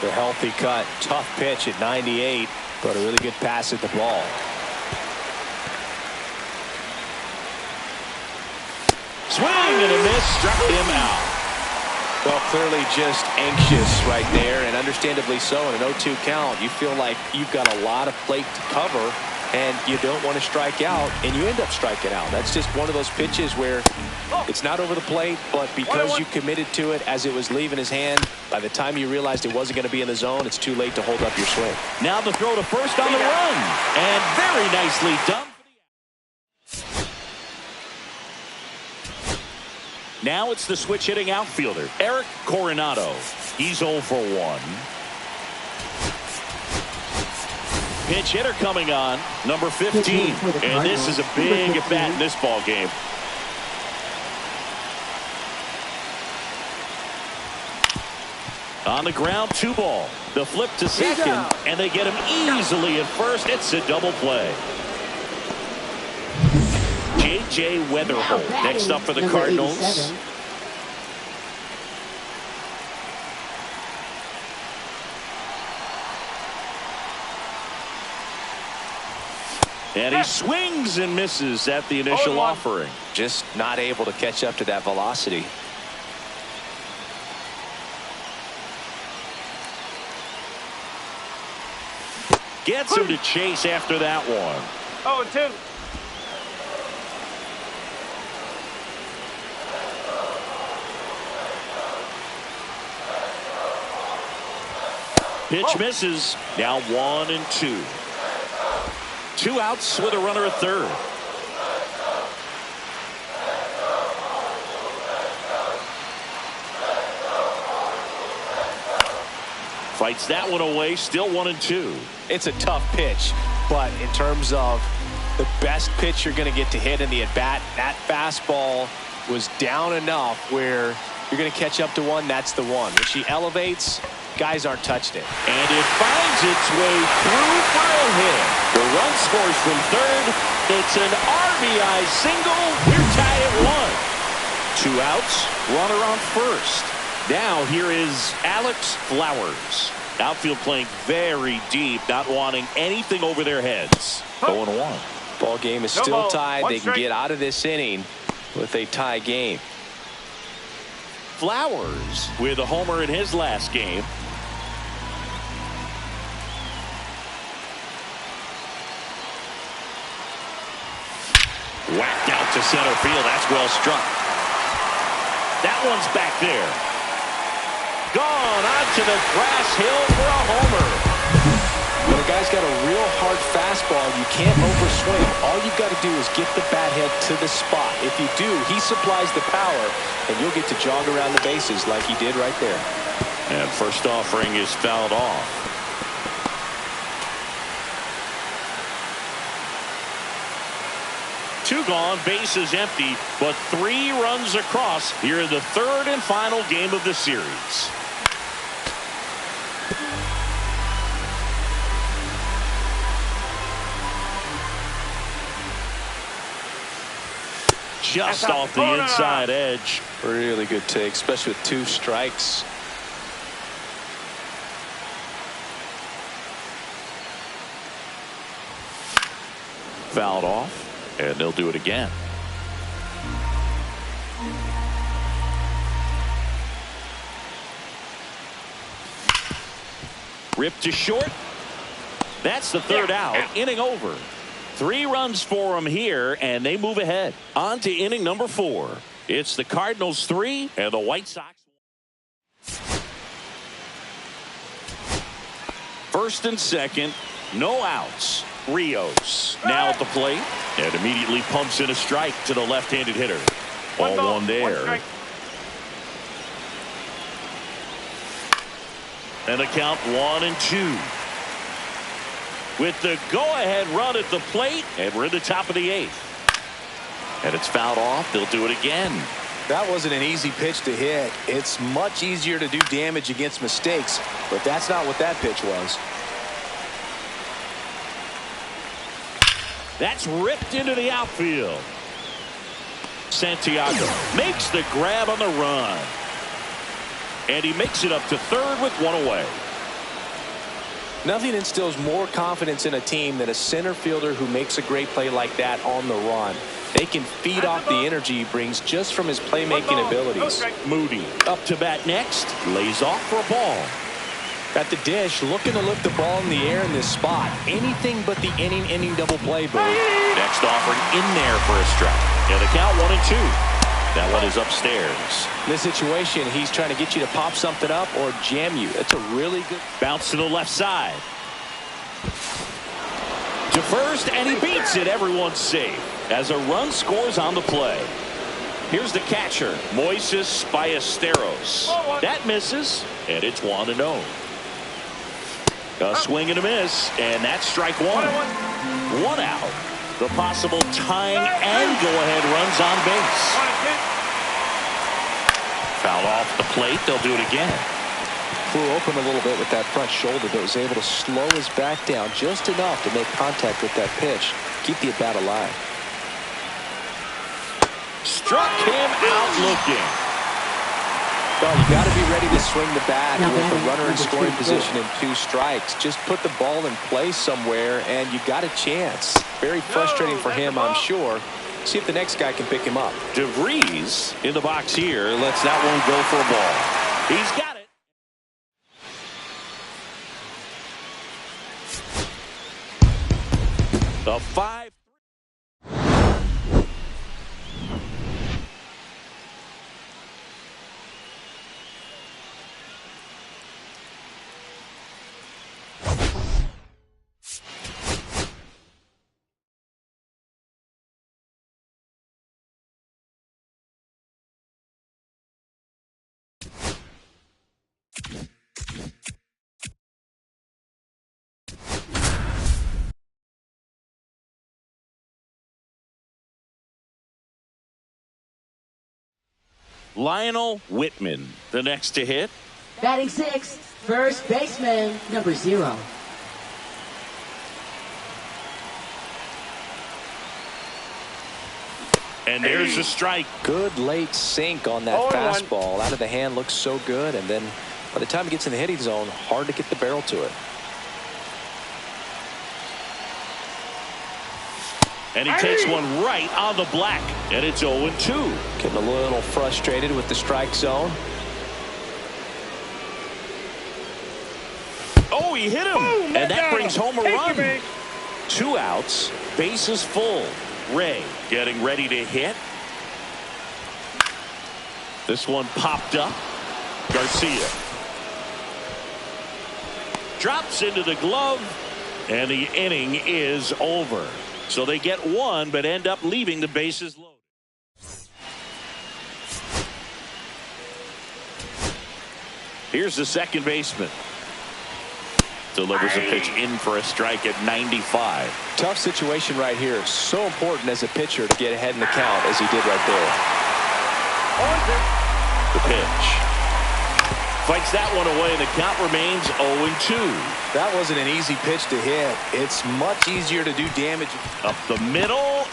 S2: The healthy cut, tough pitch at 98, but a really good pass at the ball.
S1: Swing and a miss, struck him out.
S2: Well, clearly just anxious right there, and understandably so. In an 0-2 count, you feel like you've got a lot of plate to cover, and you don't want to strike out, and you end up striking out. That's just one of those pitches where it's not over the plate, but because you committed to it as it was leaving his hand, by the time you realized it wasn't going to be in the zone, it's too late to hold up your swing.
S1: Now the throw to first on the run, and very nicely done. Now it's the switch hitting outfielder, Eric Coronado. He's 0 for 1. Pinch hitter coming on, number 15. And this is a big at bat in this ball game. On the ground, 2 ball. The flip to second, and they get him easily at first. It's a double play. J.J. Weatherholt next up for the Cardinals. And he swings and misses at the initial offering.
S2: Just not able to catch up to that velocity.
S1: Gets him to chase after that one.
S4: 0-2.
S1: Pitch misses. Now 1-2. 2 outs with a runner at third. Fights that one away. Still 1-2.
S2: It's a tough pitch, but in terms of the best pitch you're going to get to hit in the at-bat, that fastball was down enough where you're going to catch up to one. That's the one. When she elevates, guys aren't touching it.
S1: And it finds its way through for a hit. The run scores from third. It's an RBI single. We're tied at 1. 2 outs. Runner on first. Now here is Alex Flowers. Outfield playing very deep, not wanting anything over their heads. 0-1.
S2: Ball game is still tied. They can get out of this inning with a tie game.
S1: Flowers with a homer in his last game. Whacked out to center field. That's well struck. That one's back there. Gone onto the grass hill for a homer.
S2: When a guy's got a real hard fastball, you can't overswing. All you've got to do is get the bat head to the spot. If you do, he supplies the power, and you'll get to jog around the bases like he did right there.
S1: And first offering is fouled off. Two gone, bases empty, but 3 runs across here in the third and final game of the series. Just off the inside edge.
S2: Really good take, especially with 2 strikes.
S1: Fouled off, and they'll do it again. Ripped to short. That's the third out. Inning over. 3 runs for them here, and they move ahead. On to inning number 4. It's the Cardinals 3 and the White Sox 1. First and second, no outs. Rios now at the plate and immediately pumps in a strike to the left-handed hitter. Ball 1 there. And the count 1-2. With the go-ahead run at the plate, and we're in the top of the 8th. And it's fouled off. They'll do it again.
S2: That wasn't an easy pitch to hit. It's much easier to do damage against mistakes, but that's not what that pitch was.
S1: That's ripped into the outfield. Santiago makes the grab on the run. And he makes it up to third with 1 away.
S2: Nothing instills more confidence in a team than a center fielder who makes a great play like that on the run. They can feed off the energy he brings just from his playmaking abilities.
S1: Moody up to bat next. Lays off for a ball.
S2: At the dish, looking to lift the ball in the air in this spot. Anything but the inning double play, boo.
S1: Next offering in there for a strike. And the count 1-2. That one is upstairs.
S2: In this situation, he's trying to get you to pop something up or jam you. That's a really good
S1: bounce to the left side. To first, and he beats it. Everyone's safe as a run scores on the play. Here's the catcher, Moises Ballesteros. That misses, and it's 1-0. A swing and a miss, and that's strike 1. 1 out. The possible tying and go-ahead runs on base. Foul off the plate. They'll do it again.
S2: Flew open a little bit with that front shoulder, but was able to slow his back down just enough to make contact with that pitch. Keep the at-bat alive.
S1: Struck him out looking.
S2: Well, you got to be ready to swing the bat with the runner in scoring position in 2 strikes. Just put the ball in play somewhere, and you got a chance. Very frustrating for him, I'm sure. See if the next guy can pick him up.
S1: DeVries in the box here lets that one go for a ball. He's got it. The 5. Lionel Whitman, the next to hit.
S3: Batting sixth, first baseman, number 0.
S1: And there's a strike.
S2: Good late sink on that fastball. Out of the hand, looks so good. And then by the time it gets in the hitting zone, hard to get the barrel to it.
S1: And he takes one right on the black. And it's 0-2.
S2: Getting a little frustrated with the strike zone.
S1: Oh, he hit him.
S4: Boom,
S1: and that brings home a run.
S4: you,
S1: 2 outs. Bases full. Ray getting ready to hit. This one popped up. Garcia drops into the glove. And the inning is over. So they get 1 but end up leaving the bases loaded. Here's the second baseman. Delivers a pitch in for a strike at 95.
S2: Tough situation right here. So important as a pitcher to get ahead in the count as he did right there.
S1: The pitch. Fights that one away, and the count remains 0-2.
S2: That wasn't an easy pitch to hit. It's much easier to do damage.
S1: Up the middle.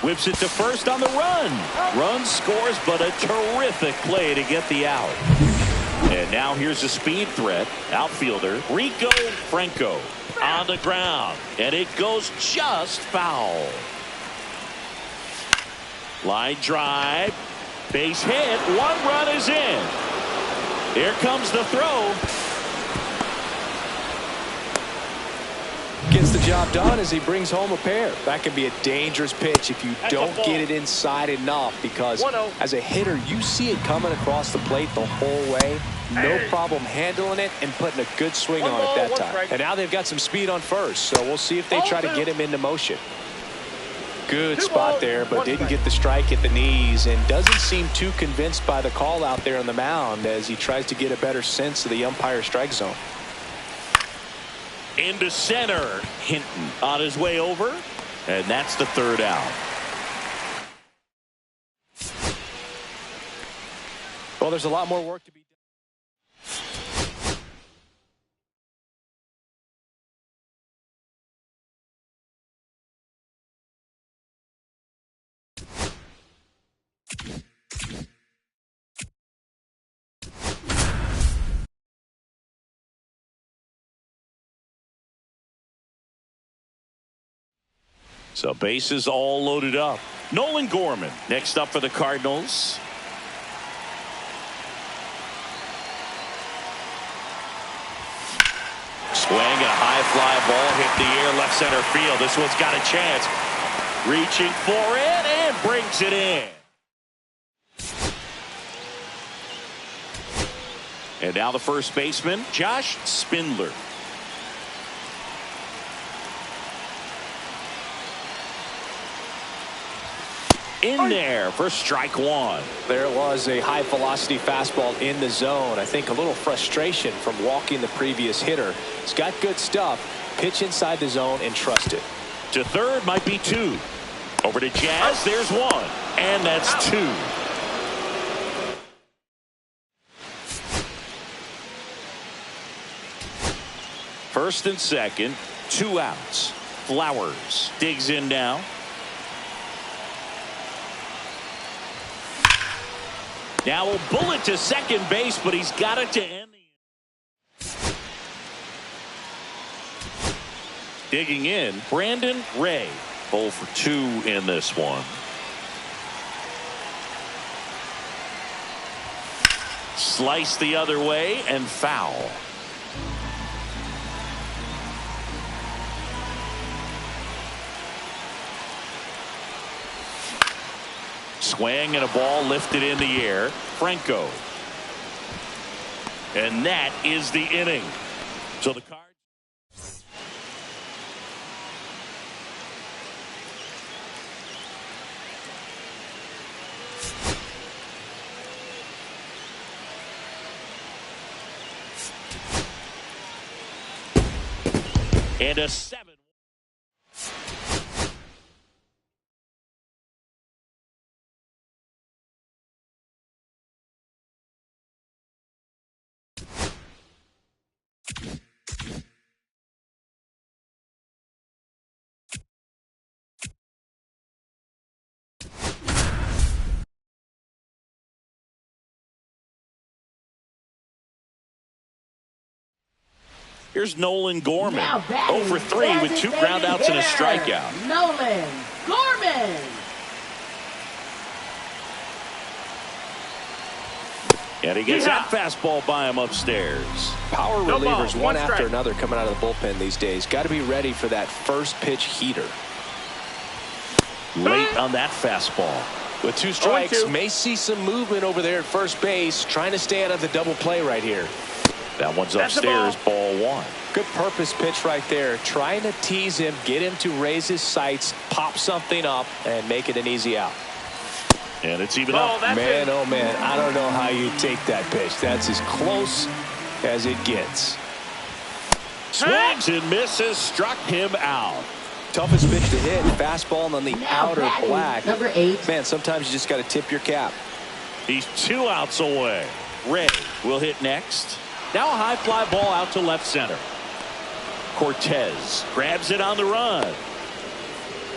S1: Whips it to first on the run. Run scores, but a terrific play to get the out. And now here's a speed threat. Outfielder Rico Franco on the ground. And it goes just foul. Line drive. Base hit. 1 run is in. Here comes the throw.
S2: Gets the job done as he brings home a pair. That can be a dangerous pitch if you don't get it inside enough, because as a hitter you see it coming across the plate the whole way. No problem handling it and putting a good swing on it that time. And now they've got some speed on first, so we'll see if they try to get him into motion. Good spot there, but didn't get the strike at the knees, and doesn't seem too convinced by the call out there on the mound as he tries to get a better sense of the umpire strike zone.
S1: Into center. Hinton on his way over. And that's the 3rd out.
S2: Well, there's a lot more work to be done.
S1: So bases all loaded up. Nolan Gorman next up for the Cardinals. Swing and a high fly ball hit the air left center field. This one's got a chance. Reaching for it and brings it in. And now the first baseman, Josh Spindler. In there for strike 1.
S2: There was a high velocity fastball in the zone. I think a little frustration from walking the previous hitter. He's got good stuff. Pitch inside the zone and trust it.
S1: To third might be 2. Over to Jazz. There's 1. And that's 2. First and second. 2 outs. Flowers digs in now. Now a bullet to second base, but he's got it to end the inning. Digging in, Brandon Ray. 0 for 2 in this one. Slice the other way and foul. Swing and a ball lifted in the air. Franco. And that is the inning. So the Cards. And a 7. Here's Nolan Gorman.
S3: Now batting,
S1: 0 for 3 with 2 groundouts and a strikeout.
S3: Nolan Gorman.
S1: And he gets that fastball by him upstairs.
S2: Power
S4: No
S2: relievers
S4: ball,
S2: one
S4: one
S2: after
S4: strike.
S2: another coming out of the bullpen these days. Got to be ready for that first pitch heater.
S1: Late on that fastball.
S2: With 2 strikes,
S4: 0-2.
S2: may see some movement over there at first base, trying to stay out of the double play right here.
S1: That one's
S4: That's a
S1: upstairs, ball 1.
S2: Good purpose pitch right there, trying to tease him, get him to raise his sights, pop something up, and make it an easy out.
S1: And it's even
S4: Ball,
S1: up.
S4: that's
S2: Man,
S4: it.
S2: oh man, I don't know how you take that pitch. That's as close as it gets.
S1: Swings and misses, struck him out.
S2: Toughest pitch to hit, fastball on the
S3: Now
S2: outer
S3: batting,
S2: black.
S3: number 8.
S2: Man, sometimes you just got to tip your cap.
S1: He's 2 outs away. Ray will hit next. Now a high fly ball out to left center. Cortez grabs it on the run.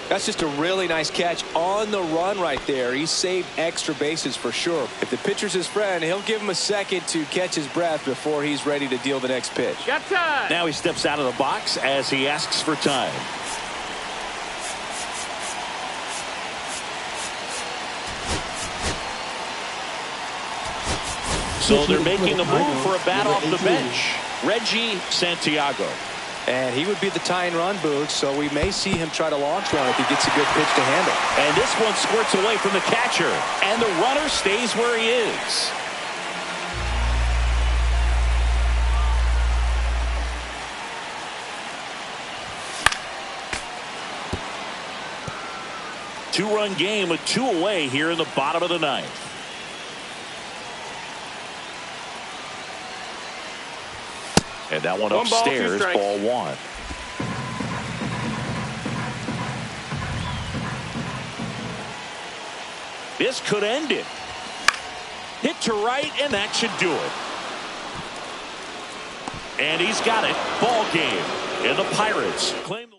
S2: That's just a really nice catch on the run right there. He saved extra bases for sure. If the pitcher's his friend, he'll give him a second to catch his breath before he's ready to deal the next pitch.
S4: Got time.
S1: Now he steps out of the box as he asks for time. So they're making the move for a bat off the bench. Reggie Santiago.
S2: And he would be the tying run, Boog, so we may see him try to launch one if he gets a good pitch to handle.
S1: And this one squirts away from the catcher. And the runner stays where he is. Two-run game with 2 away here in the bottom of the 9th. And that one
S4: One ball, 2
S1: upstairs,
S4: strikes.
S1: ball 1. This could end it. Hit to right, and that should do it. And he's got it. Ball game. And the Pirates claim the